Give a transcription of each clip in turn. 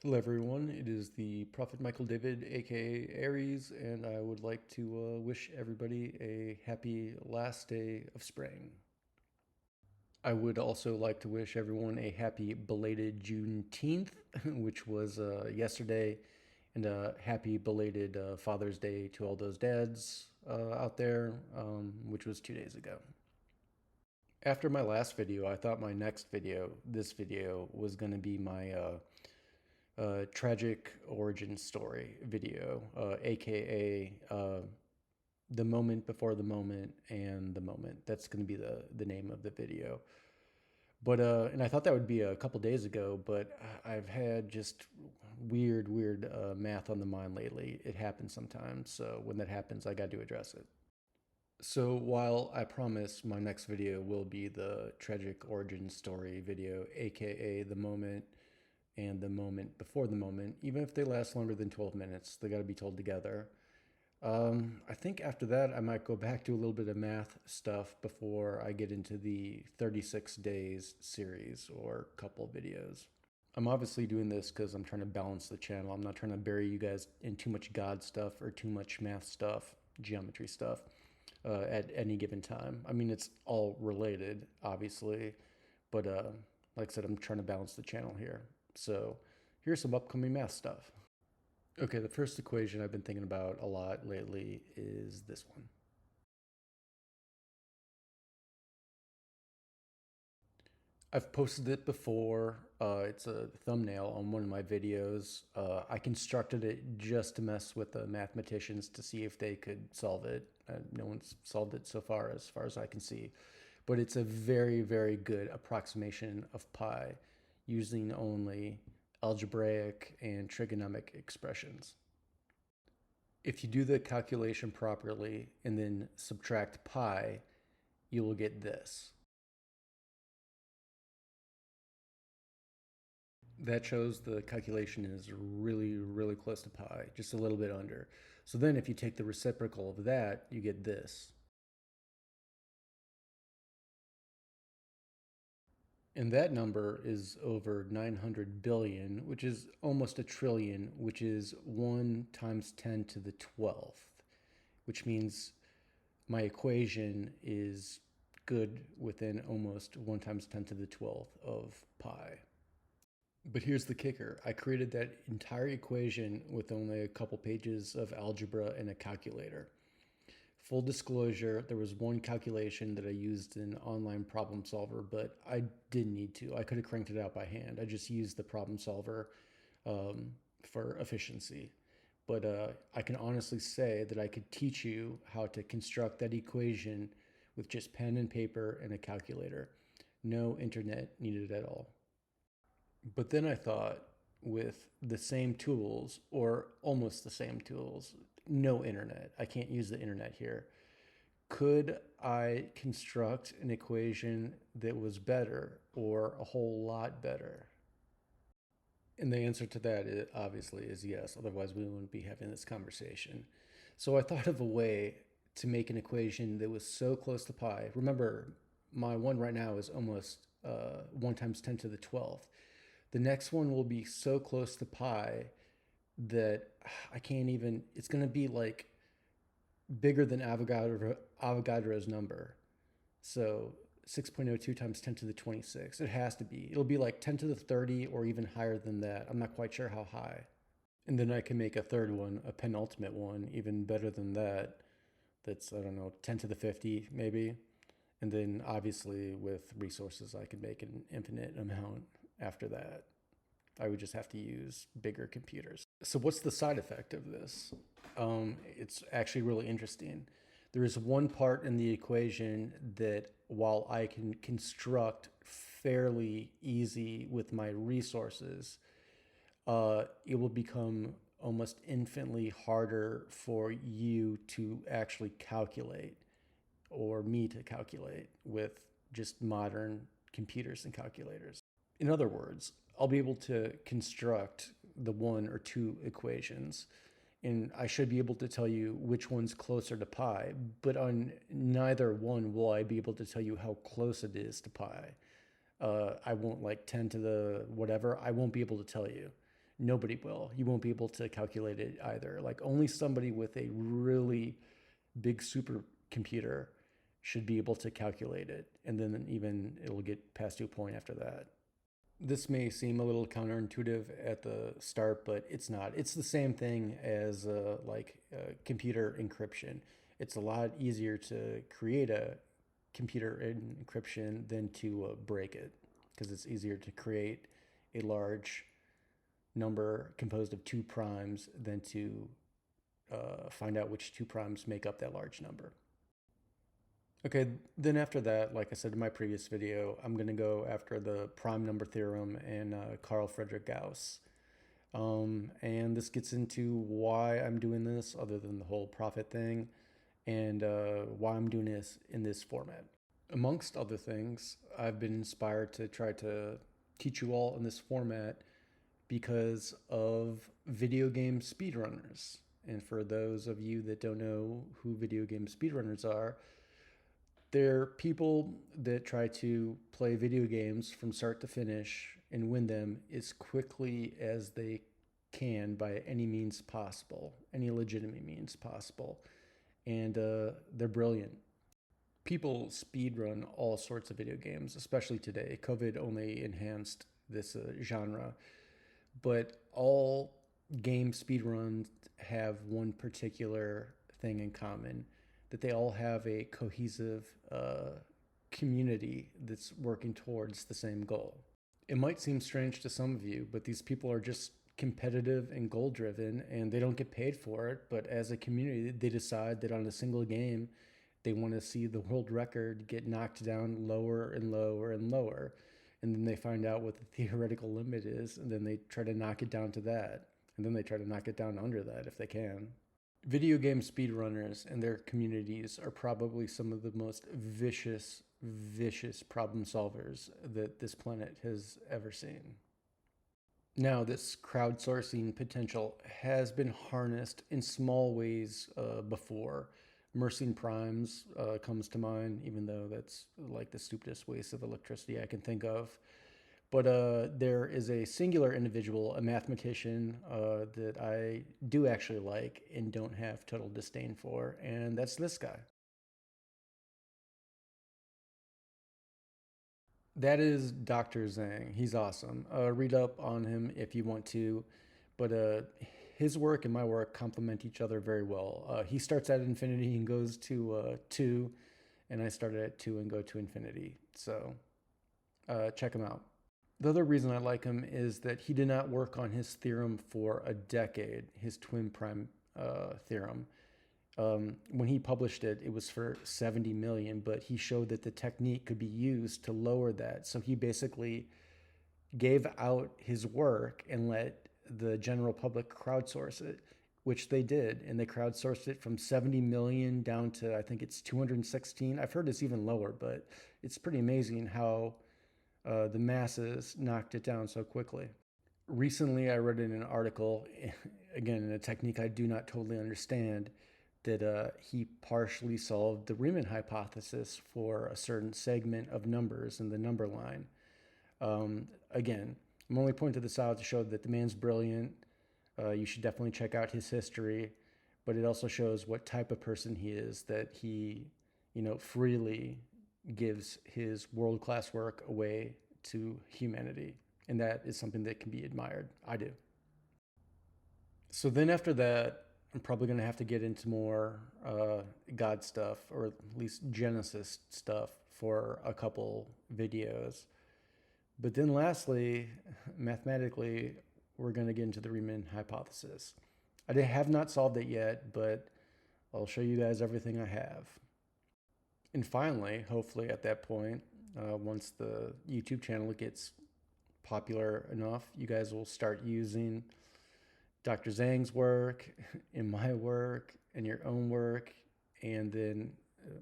Hello, everyone. It is the Prophet Michael David, aka Aries, and I would like to wish everybody a happy last day of spring. I would also like to wish everyone a happy belated Juneteenth, which was yesterday, and a happy belated Father's Day to all those dads out there, which was 2 days ago. After my last video, I thought my next video, this video, was going to be my tragic origin story video, aka the moment before the moment and the moment. That's going to be the name of the video. But and I thought that would be a couple days ago, but I've had just weird math on the mind lately. It happens sometimes, so when that happens, I got to address it. So while I promise my next video will be the tragic origin story video, aka the moment and the moment before the moment, even if they last longer than 12 minutes, they got to be told together. I think after that, I might go back to a little bit of math stuff before I get into the 36 days series or couple videos. I'm obviously doing this because I'm trying to balance the channel. I'm not trying to bury you guys in too much God stuff or too much math stuff, geometry stuff at any given time. I mean, it's all related, obviously, but like I said, I'm trying to balance the channel here. So here's some upcoming math stuff. Okay, the first equation I've been thinking about a lot lately is this one. I've posted it before. It's a thumbnail on one of my videos. I constructed it just to mess with the mathematicians to see if they could solve it. No one's solved it so far as I can see. But it's a very good approximation of pi using only algebraic and trigonomic expressions. If you do the calculation properly and then subtract pi, you will get this. That shows the calculation is really close to pi, just a little bit under. So then if you take the reciprocal of that, you get this. And that number is over 900 billion, which is almost a trillion, which is 1 times 10 to the 12th, which means my equation is good within almost 1 times 10 to the 12th of pi. But here's the kicker. I created that entire equation with only a couple pages of algebra and a calculator. Full disclosure, there was one calculation that I used in online problem solver, but I didn't need to. I could have cranked it out by hand. I just used the problem solver um, for efficiency. But I can honestly say that I could teach you how to construct that equation with just pen and paper and a calculator. No internet needed at all. But then I thought, with the same tools, or almost the same tools, no internet, I can't use the internet here. Could I construct an equation that was better or a whole lot better? And the answer to that obviously is yes. Otherwise, we wouldn't be having this conversation. So I thought of a way to make an equation that was so close to pi. Remember, my one right now is almost 1 times 10 to the 12th. The next one will be so close to pi that I can't even, it's going to be like bigger than Avogadro's number. So 6.02 times 10 to the 26. It has to be. It'll be like 10 to the 30 or even higher than that. I'm not quite sure how high. And then I can make a third one, a penultimate one, even better than that. That's, I don't know, 10 to the 50 maybe. And then obviously with resources, I could make an infinite amount after that. I would just have to use bigger computers. So, what's the side effect of this? It's actually really interesting. There is one part in the equation that, while I can construct fairly easy with my resources, it will become almost infinitely harder for you to actually calculate or me to calculate with just modern computers and calculators. In other words, I'll be able to construct the one or two equations, and I should be able to tell you which one's closer to pi, but on neither one will I be able to tell you how close it is to pi. I won't, like 10 to the whatever, I won't be able to tell you. nobody will. You won't be able to calculate it either. Like only somebody with a really big supercomputer should be able to calculate it. And then even it'll get past to a point after that. This may seem a little counterintuitive at the start, but it's not. It's the same thing as computer encryption. It's a lot easier to create a computer encryption than to break it, because it's easier to create a large number composed of two primes than to find out which two primes make up that large number. Okay, then after that, like I said in my previous video, I'm going to go after the prime number theorem and Carl Friedrich Gauss. And this gets into why I'm doing this, other than the whole profit thing, and why I'm doing this in this format. Amongst other things, I've been inspired to try to teach you all in this format because of video game speedrunners. And for those of you that don't know who video game speedrunners are, they're people that try to play video games from start to finish and win them as quickly as they can by any means possible, any legitimate means possible. And they're brilliant. People speedrun all sorts of video games, especially today. COVID only enhanced this genre. But all game speedruns have one particular thing in common, that they all have a cohesive community that's working towards the same goal. It might seem strange to some of you, but these people are just competitive and goal driven, and they don't get paid for it. But as a community, they decide that on a single game, they want to see the world record get knocked down lower and lower and lower. And then they find out what the theoretical limit is, and then they try to knock it down to that. And then they try to knock it down under that if they can. Video game speedrunners and their communities are probably some of the most vicious problem solvers that this planet has ever seen. Now, this crowdsourcing potential has been harnessed in small ways before. Mersenne primes comes to mind, even though that's like the stupidest waste of electricity I can think of. But there is a singular individual, a mathematician, that I do actually like and don't have total disdain for, and that's this guy. That is Dr. Zhang. He's awesome. Read up on him if you want to, but his work and my work complement each other very well. He starts at infinity and goes to 2, and I started at 2 and go to infinity. So check him out. The other reason I like him is that he did not work on his theorem for a decade, his twin prime theorem. When he published it, it was for 70 million, but he showed that the technique could be used to lower that. So he basically gave out his work and let the general public crowdsource it, which they did. And they crowdsourced it from 70 million down to, I think it's 216. I've heard it's even lower, but it's pretty amazing how the masses knocked it down so quickly. Recently, I read in an article, again, in a technique I do not totally understand, that he partially solved the Riemann hypothesis for a certain segment of numbers in the number line. Again, I'm only pointing this out to show that the man's brilliant. You should definitely check out his history, but it also shows what type of person he is, that he, freely gives his world-class work away to humanity. And that is something that can be admired. I do. So then after that, I'm probably going to have to get into more God stuff, or at least Genesis stuff, for a couple videos. But then lastly, mathematically, we're going to get into the Riemann hypothesis. I have not solved it yet, but I'll show you guys everything I have. And finally, hopefully at that point, once the YouTube channel gets popular enough, you guys will start using Dr. Zhang's work and my work and your own work, and then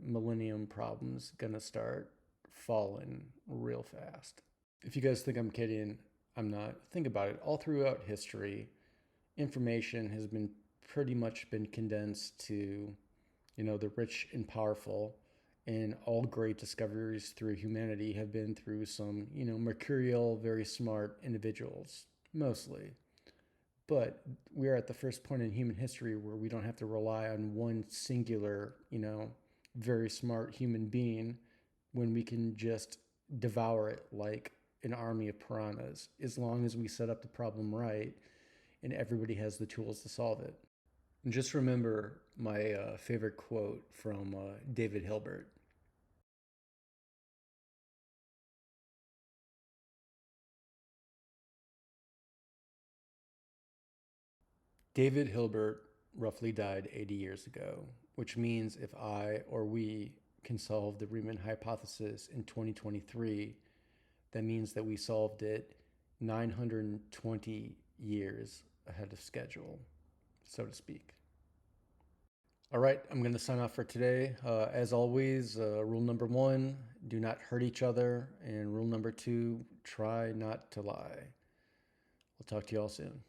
Millennium Problem's gonna start falling real fast. If you guys think I'm kidding, I'm not. Think about it. All throughout history, information has been pretty much been condensed to, the rich and powerful. And all great discoveries through humanity have been through some, mercurial, very smart individuals, mostly. But we're at the first point in human history where we don't have to rely on one singular, very smart human being when we can just devour it like an army of piranhas, as long as we set up the problem right and everybody has the tools to solve it. And just remember my favorite quote from David Hilbert. David Hilbert roughly died 80 years ago, which means if I or we can solve the Riemann hypothesis in 2023, that means that we solved it 920 years ahead of schedule, so to speak. All right, I'm going to sign off for today. As always, rule number one, do not hurt each other. And rule number two, try not to lie. We'll talk to you all soon.